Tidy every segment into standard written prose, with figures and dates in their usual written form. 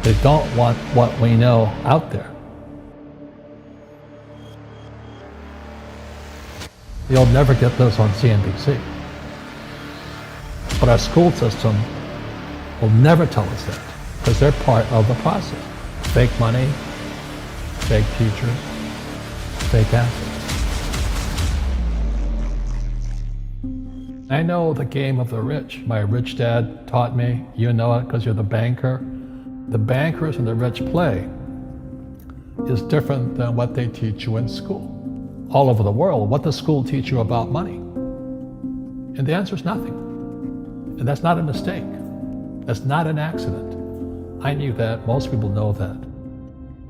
They don't want what we know out there. You'll never get this on CNBC. But our school system will never tell us that, because they're part of the process. Fake money, fake teachers, fake assets. I know the game of the rich. My rich dad taught me. You know it because you're the banker. The bankers and the rich play is different than what they teach you in school. All over the world, what does school teach you about money? And the answer is nothing. And that's not a mistake. That's not an accident. I knew that. Most people know that.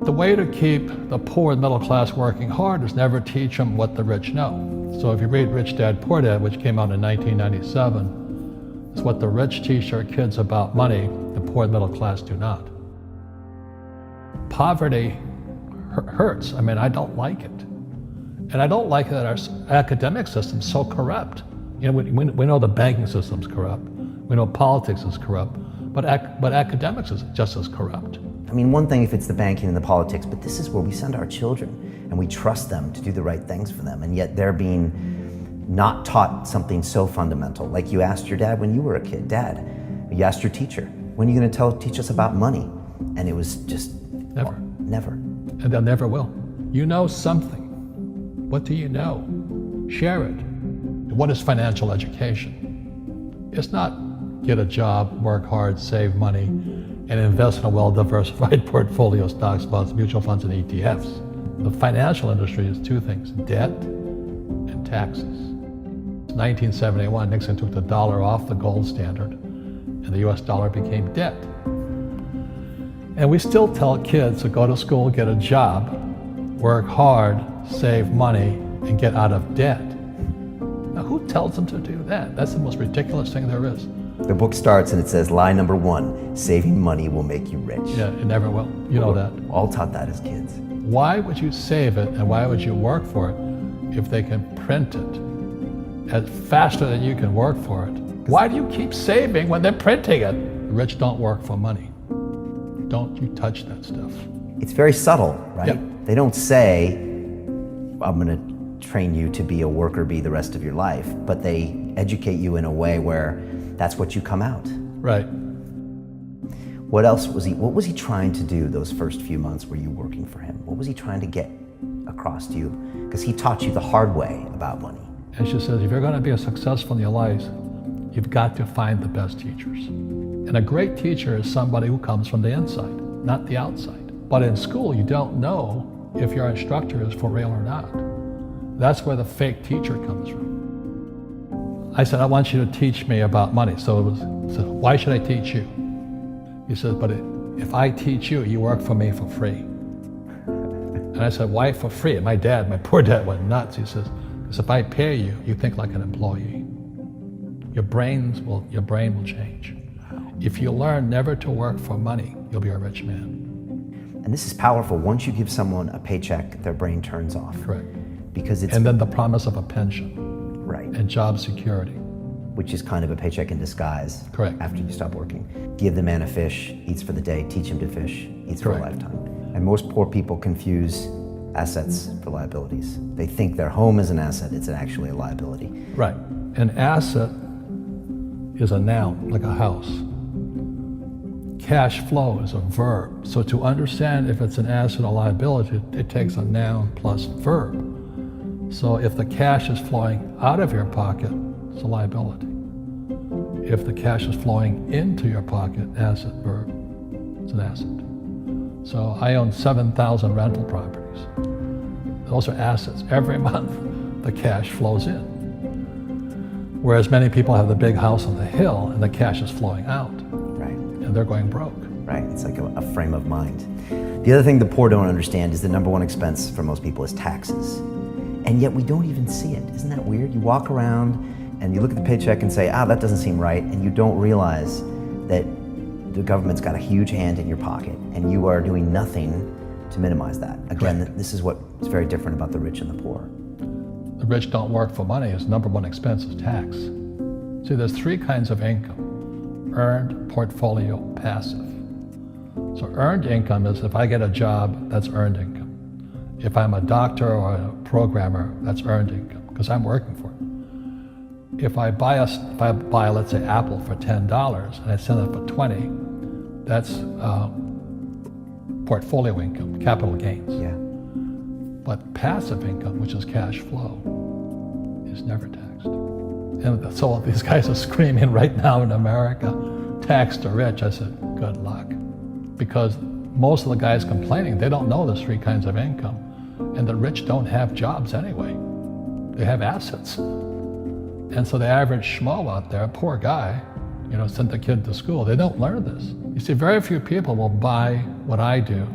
The way to keep the poor and middle class working hard is never teach them what the rich know. So if you read Rich Dad, Poor Dad, which came out in 1997, it's what the rich teach their kids about money, the poor and middle class do not. Poverty hurts. I mean, I don't like it. And I don't like that our academic system's so corrupt. You know, we know the banking system's corrupt. We know politics is corrupt. But academics is just as corrupt. I mean, one thing if it's the banking and the politics, but this is where we send our children and we trust them to do the right things for them, and yet they're being not taught something so fundamental. Like you asked your dad when you were a kid, Dad, you asked your teacher, when are you going to teach us about money? And it was just never. Never. And they'll never will. You know something. What do you know? Share it. What is financial education? It's not get a job, work hard, save money, and invest in a well-diversified portfolio of stocks, bonds, mutual funds, and ETFs. The financial industry is two things, debt and taxes. In 1971, Nixon took the dollar off the gold standard, and the US dollar became debt. And we still tell kids to go to school, get a job, work hard, save money, and get out of debt. Now, who tells them to do that? That's the most ridiculous thing there is. The book starts and it says, lie number 1, saving money will make you rich. Yeah, it never will. You know that. All taught that as kids. Why would you save it and why would you work for it if they can print it faster than you can work for it? Why do you keep saving when they're printing it? The rich don't work for money. Don't you touch that stuff. It's very subtle, right? Yep. They don't say, I'm going to train you to be a worker bee the rest of your life, but they educate you in a way where that's what you come out. Right. What was he trying to do those first few months were you working for him? What was he trying to get across to you? Because he taught you the hard way about money. And she says, if you're going to be successful in your life, you've got to find the best teachers. And a great teacher is somebody who comes from the inside, not the outside. But in school, you don't know if your instructor is for real or not. That's where the fake teacher comes from. I said, I want you to teach me about money. So why should I teach you? He said, but if I teach you, you work for me for free. And I said, why for free? And my poor dad went nuts. He says, because if I pay you, you think like an employee. Your brain will change. If you learn never to work for money, you'll be a rich man. And this is powerful. Once you give someone a paycheck, their brain turns off. Correct. Because it's... And then the promise of a pension. Right. And job security. Which is kind of a paycheck in disguise. Correct. After you stop working. Give the man a fish, eats for the day, teach him to fish, eats for a lifetime. And most poor people confuse assets for liabilities. They think their home is an asset, it's actually a liability. Right. An asset is a noun, like a house. Cash flow is a verb. So to understand if it's an asset or liability, it takes a noun plus verb. So if the cash is flowing out of your pocket, it's a liability. If the cash is flowing into your pocket, asset, verb, it's an asset. So I own 7,000 rental properties. Those are assets. Every month, the cash flows in. Whereas many people have the big house on the hill and the cash is flowing out. Right. And they're going broke. Right, it's like a frame of mind. The other thing the poor don't understand is the number one expense for most people is taxes. And yet we don't even see it. Isn't that weird? You walk around and you look at the paycheck and say, that doesn't seem right, and you don't realize that the government's got a huge hand in your pocket and you are doing nothing to minimize that. Again, this is what's very different about the rich and the poor. The rich don't work for money. His number one expense is tax. See, there's three kinds of income: earned, portfolio, passive. So earned income is if I get a job, that's earned income. If I'm a doctor or a programmer, that's earned income because I'm working for it. If I buy, let's say, Apple for $10 and I sell it for 20, that's portfolio income, capital gains. Yeah. But passive income, which is cash flow, is never taxed. And so these guys are screaming right now in America, tax the rich. I said, good luck. Because most of the guys complaining, they don't know there's three kinds of income. And the rich don't have jobs anyway. They have assets. And so the average schmo out there, poor guy, sent the kid to school. They don't learn this. You see, very few people will buy what I do,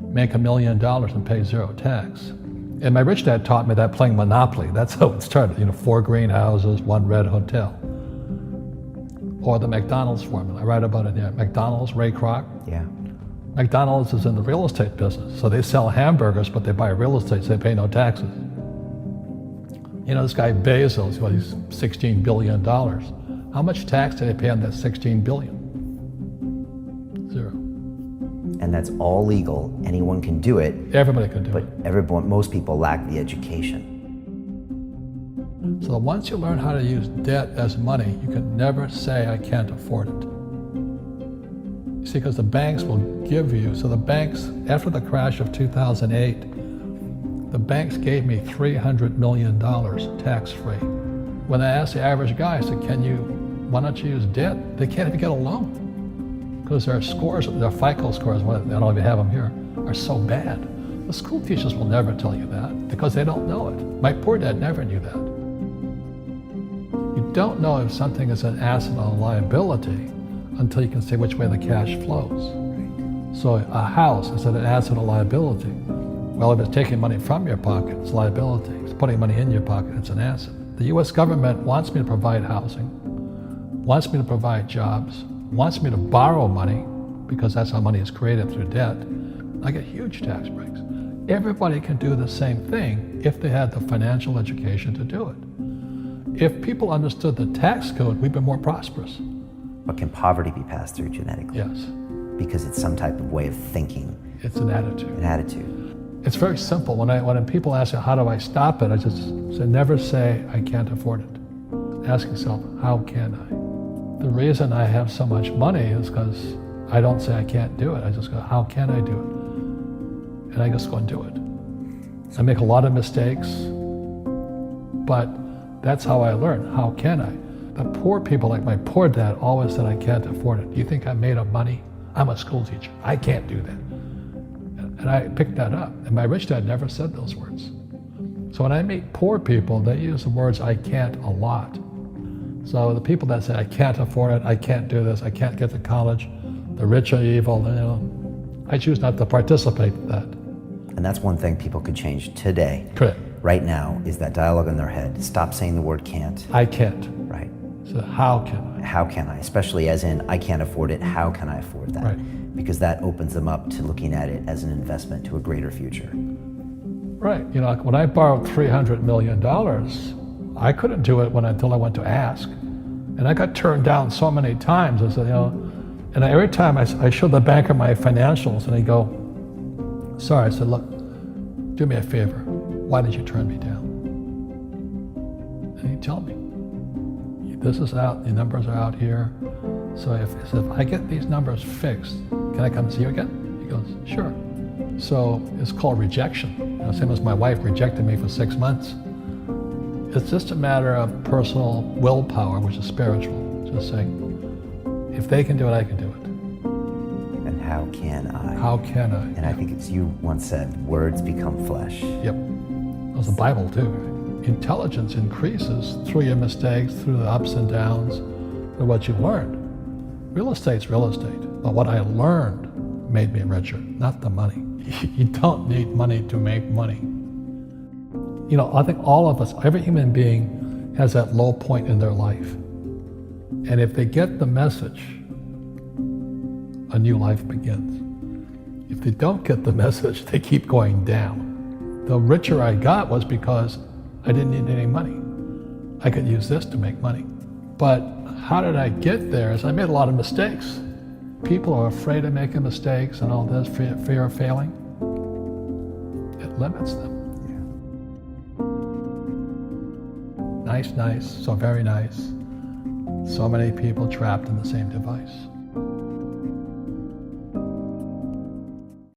make $1 million and pay zero tax. And my rich dad taught me that playing Monopoly. That's how it started. 4 greenhouses, 1 red hotel. Or the McDonald's formula. I write about it here. McDonald's, Ray Kroc. Yeah. McDonald's is in the real estate business. So they sell hamburgers, but they buy real estate, so they pay no taxes. This guy Bezos, he's $16 billion. How much tax did they pay on that $16 billion? Zero. And that's all legal. Anyone can do it. Everybody can do it. But most people lack the education. So once you learn how to use debt as money, you can never say, I can't afford it. You see, because the banks will give you, so the banks, after the crash of 2008, the banks gave me $300 million tax-free. When I asked the average guy, I said, why don't you use debt? They can't even get a loan because their scores, their FICO scores, I don't know if you have them here, are so bad. The school teachers will never tell you that because they don't know it. My poor dad never knew that. You don't know if something is an asset or a liability until you can say which way the cash flows. So a house, is it an asset or liability? Well, if it's taking money from your pocket, it's liability. If it's putting money in your pocket, it's an asset. The US government wants me to provide housing, wants me to provide jobs, wants me to borrow money because that's how money is created through debt. I get huge tax breaks. Everybody can do the same thing if they had the financial education to do it. If people understood the tax code, we'd be more prosperous. But can poverty be passed through genetically? Yes. Because it's some type of way of thinking. It's an attitude. An attitude. It's very simple. When people ask me, how do I stop it? I just say, never say, I can't afford it. Ask yourself, how can I? The reason I have so much money is because I don't say I can't do it. I just go, how can I do it? And I just go and do it. I make a lot of mistakes, but that's how I learn. How can I? The poor people, like my poor dad, always said, I can't afford it. Do you think I'm made of money? I'm a school teacher. I can't do that. And I picked that up. And my rich dad never said those words. So when I meet poor people, they use the words I can't a lot. So the people that say, I can't afford it, I can't do this, I can't get to college, the rich are evil, I choose not to participate in that. And that's one thing people could change today. Correct. Right now is that dialogue in their head. Stop saying the word can't. I can't. Right. So how can I? How can I? Especially as in, I can't afford it, how can I afford that? Right. Because that opens them up to looking at it as an investment to a greater future. Right. When I borrowed $300 million, I couldn't do it until I went to ask. And I got turned down so many times. I said, and every time I showed the banker my financials and he'd go, sorry. I said, look, do me a favor. Why did you turn me down? And he'd tell me, this is out, the numbers are out here. So if I get these numbers fixed, can I come see you again? He goes, sure. So it's called rejection. Same as my wife rejected me for 6 months. It's just a matter of personal willpower, which is spiritual. Just saying, if they can do it, I can do it. And how can I? How can I? And I think it's you once said, words become flesh. Yep. That was the Bible too. Right? Intelligence increases through your mistakes, through the ups and downs, through what you learned. Real estate's real estate, but what I learned made me richer, not the money. You don't need money to make money. I think all of us, every human being has that low point in their life. And if they get the message, a new life begins. If they don't get the message, they keep going down. The richer I got was because I didn't need any money. I could use this to make money. But how did I get there? Is I made a lot of mistakes. people are afraid of making mistakes and all this, fear of failing, it limits them. Nice, so very nice. So many people trapped in the same device.